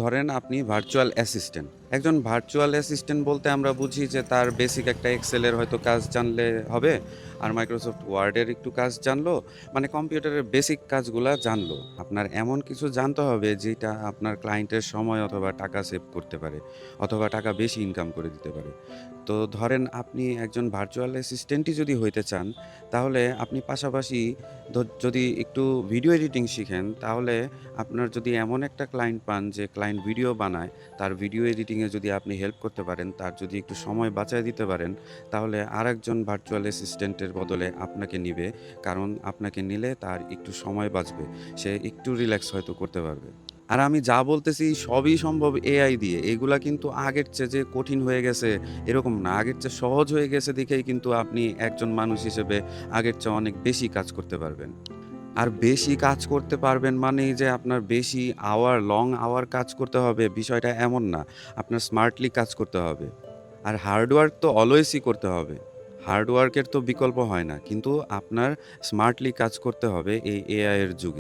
ধরেন আপনি virtual assistant. একজন ভার্চুয়াল অ্যাসিস্ট্যান্ট বলতে আমরা বুঝি যে তার বেসিক একটা এক্সেলের হয়তো কাজ জানলে হবে। আর মাইক্রোসফট ওয়ার্ডের একটু কাজ জানলো। মানে কম্পিউটারের বেসিক কাজগুলা জানলো। আপনার এমন কিছু জানতে হবে যেটা আপনার ক্লায়েন্টের সময় অথবা টাকা সেভ করতে পারে, অথবা টাকা বেশি ইনকাম করে দিতে পারে। তো ধরেন আপনি একজন ভার্চুয়াল অ্যাসিস্ট্যান্টই যদি হইতে চান, তাহলে আপনি পাশাপাশি যদি একটু ভিডিও এডিটিং শিখেন, তাহলে আপনার যদি এমন একটা ক্লায়েন্ট পান যে ক্লায়েন্ট ভিডিও বানায়, তার ভিডিও এডিটিংয়ে যদি আপনি হেল্প করতে পারেন, তার যদি একটু সময় বাঁচায় দিতে পারেন, তাহলে আরেকজন ভার্চুয়াল অ্যাসিস্ট্যান্টের বদলে আপনাকে নিবে। কারণ আপনাকে নিলে তার একটু সময় বাঁচবে। সে একটু রিল্যাক্স হয়তো করতে পারবে। আর আমি যা বলতেছি সবই সম্ভব এআই দিয়ে। এগুলা কিন্তু আগের চেয়ে যে কঠিন হয়ে গেছে এরকম না। আগের চেয়ে সহজ হয়ে গেছে দেখেই কিন্তু আপনি একজন মানুষ হিসেবে আগের চেয়ে অনেক বেশি কাজ করতে পারবেন। আর বেশি কাজ করতে পারবেন মানেই যে আপনার বেশি লং আওয়ার কাজ করতে হবে, বিষয়টা এমন না। আপনার স্মার্টলি কাজ করতে হবে। আর হার্ড ওয়ার্ক তো অলওয়েজই করতে হবে। হার্ড ওয়ার্কের তো বিকল্প হয় না। কিন্তু আপনার স্মার্টলি কাজ করতে হবে এই এআই এর যুগে।